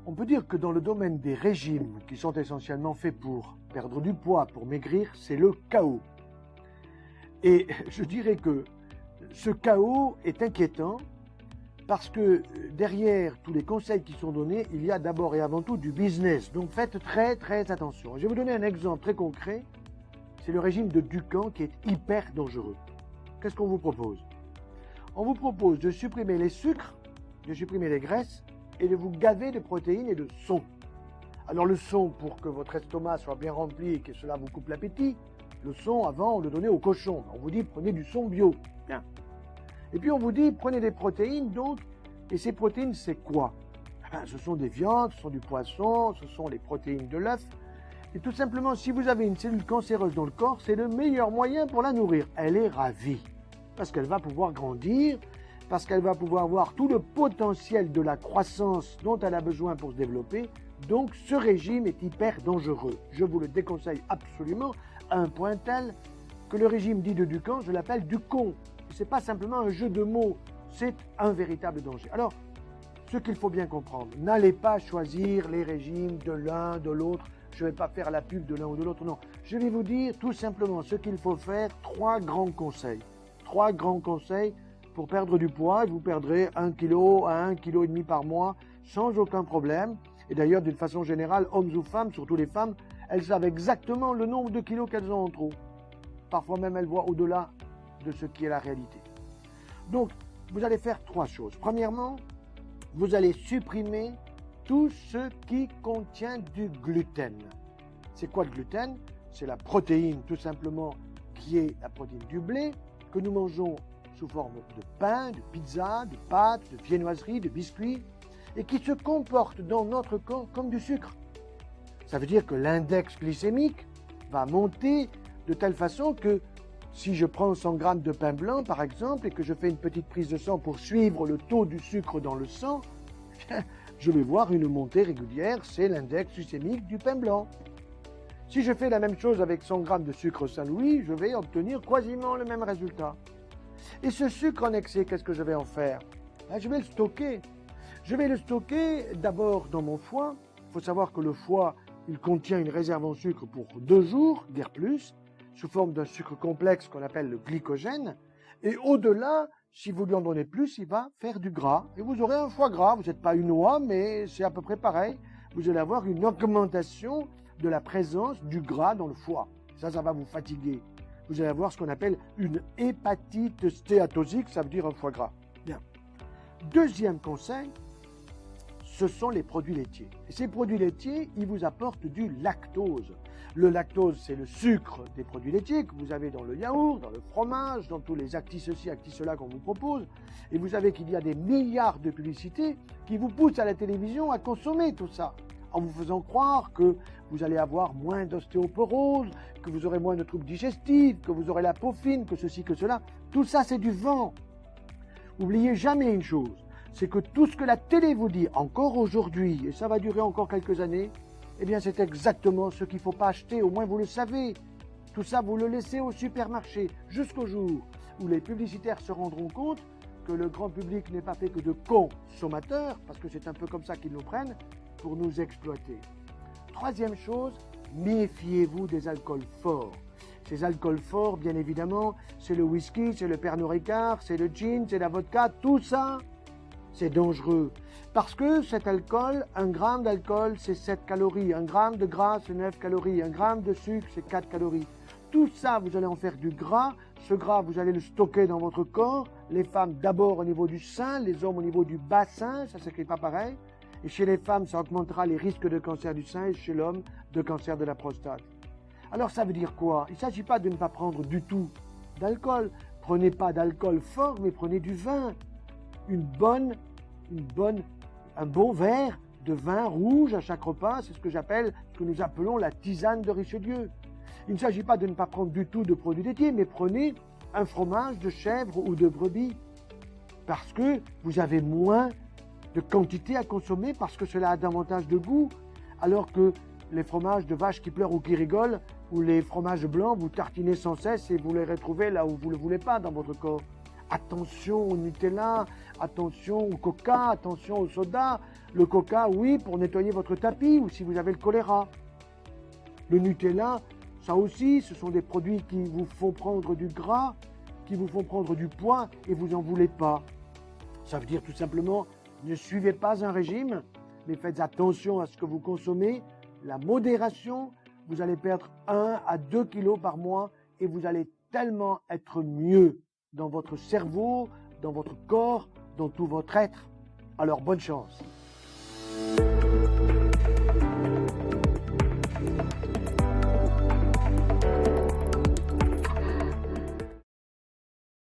On peut dire que dans le domaine des régimes qui sont essentiellement faits pour perdre du poids, pour maigrir, c'est le chaos. Et je dirais que ce chaos est inquiétant parce que derrière tous les conseils qui sont donnés, il y a d'abord et avant tout du business. Donc faites très attention. Je vais vous donner un exemple très concret. C'est le régime de Dukan qui est hyper dangereux. Qu'est-ce qu'on vous propose? On vous propose de supprimer les sucres, de supprimer les graisses et de vous gaver de protéines et de son. Alors le son, pour que votre estomac soit bien rempli et que cela vous coupe l'appétit, le son, avant, on le donnait au cochon. On vous dit, prenez du son bio. Bien. Et puis on vous dit, prenez des protéines, donc. Et ces protéines, c'est quoi? Ce sont des viandes, ce sont du poisson, ce sont les protéines de l'œuf. Et tout simplement, si vous avez une cellule cancéreuse dans le corps, c'est le meilleur moyen pour la nourrir. Elle est ravie. Parce qu'elle va pouvoir grandir, parce qu'elle va pouvoir avoir tout le potentiel de la croissance dont elle a besoin pour se développer. Donc ce régime est hyper dangereux. Je vous le déconseille absolument à un point tel que le régime dit de Dukan, je l'appelle Ducon. Ce n'est pas simplement un jeu de mots, c'est un véritable danger. Alors, ce qu'il faut bien comprendre, n'allez pas choisir les régimes de l'un, de l'autre. Je ne vais pas faire la pub de l'un ou de l'autre, non. Je vais vous dire tout simplement ce qu'il faut faire, 3 grands conseils. 3 grands conseils pour perdre du poids. Vous perdrez 1 kg à 1,5 kg par mois sans aucun problème. Et d'ailleurs, d'une façon générale, hommes ou femmes, surtout les femmes, elles savent exactement le nombre de kilos qu'elles ont en trop. Parfois même, elles voient au-delà de ce qui est la réalité. Donc, vous allez faire 3 choses. Premièrement, vous allez supprimer tout ce qui contient du gluten. C'est quoi le gluten? C'est la protéine, tout simplement, qui est la protéine du blé, que nous mangeons sous forme de pain, de pizza, de pâtes, de viennoiseries, de biscuits, et qui se comporte dans notre corps comme du sucre. Ça veut dire que l'index glycémique va monter de telle façon que si je prends 100 grammes de pain blanc, par exemple, et que je fais une petite prise de sang pour suivre le taux du sucre dans le sang, je vais voir une montée régulière, c'est l'index glycémique du pain blanc. Si je fais la même chose avec 100 grammes de sucre Saint-Louis, je vais obtenir quasiment le même résultat. Et ce sucre en excès, qu'est-ce que je vais en faire? Je vais le stocker. Je vais le stocker d'abord dans mon foie. Il faut savoir que le foie, il contient une réserve en sucre pour 2 jours, guère plus, sous forme d'un sucre complexe qu'on appelle le glycogène. Et au-delà, si vous lui en donnez plus, il va faire du gras. Et vous aurez un foie gras. Vous n'êtes pas une oie, mais c'est à peu près pareil. Vous allez avoir une augmentation de la présence du gras dans le foie. Ça va vous fatiguer. Vous allez avoir ce qu'on appelle une hépatite stéatosique, ça veut dire un foie gras. Bien. Deuxième conseil, ce sont les produits laitiers. Et ces produits laitiers, ils vous apportent du lactose. Le lactose, c'est le sucre des produits laitiers que vous avez dans le yaourt, dans le fromage, dans tous les actis ceci, actis cela qu'on vous propose. Et vous savez qu'il y a des milliards de publicités qui vous poussent à la télévision à consommer tout ça, en vous faisant croire que vous allez avoir moins d'ostéoporose, que vous aurez moins de troubles digestifs, que vous aurez la peau fine, que ceci, que cela. Tout ça, c'est du vent. N'oubliez jamais une chose, c'est que tout ce que la télé vous dit, encore aujourd'hui, et ça va durer encore quelques années, eh bien c'est exactement ce qu'il ne faut pas acheter, au moins vous le savez. Tout ça, vous le laissez au supermarché, jusqu'au jour où les publicitaires se rendront compte que le grand public n'est pas fait que de consommateurs, parce que c'est un peu comme ça qu'ils nous prennent, pour nous exploiter. Troisième chose, méfiez-vous des alcools forts. Ces alcools forts, bien évidemment, c'est le whisky, c'est le Pernod Ricard, c'est le gin, c'est la vodka, tout ça, c'est dangereux. Parce que cet alcool, 1 gramme d'alcool, c'est 7 calories, 1 gramme de gras, c'est 9 calories, 1 gramme de sucre, c'est 4 calories. Tout ça, vous allez en faire du gras. Ce gras, vous allez le stocker dans votre corps. Les femmes, d'abord au niveau du sein, les hommes au niveau du bassin, ça ne s'écrit pas pareil. Et chez les femmes, ça augmentera les risques de cancer du sein et chez l'homme, de cancer de la prostate. Alors ça veut dire quoi? Il ne s'agit pas de ne pas prendre du tout d'alcool. Prenez pas d'alcool fort, mais prenez du vin. Un bon verre de vin rouge à chaque repas, c'est ce que nous appelons la tisane de Richelieu. Il ne s'agit pas de ne pas prendre du tout de produits laitiers, mais prenez un fromage de chèvre ou de brebis. Parce que vous avez moins de quantité à consommer, parce que cela a davantage de goût, alors que les fromages de vaches qui pleurent ou qui rigolent, ou les fromages blancs, vous tartinez sans cesse et vous les retrouvez là où vous ne le voulez pas dans votre corps. Attention au Nutella, attention au Coca, attention au soda, Le coca, oui, pour nettoyer votre tapis ou si vous avez le choléra. Le Nutella, ça aussi, ce sont des produits qui vous font prendre du gras, qui vous font prendre du poids et vous n'en voulez pas. Ça veut dire tout simplement, ne suivez pas un régime, mais faites attention à ce que vous consommez. La modération, vous allez perdre 1 à 2 kilos par mois et vous allez tellement être mieux dans votre cerveau, dans votre corps, dans tout votre être. Alors bonne chance.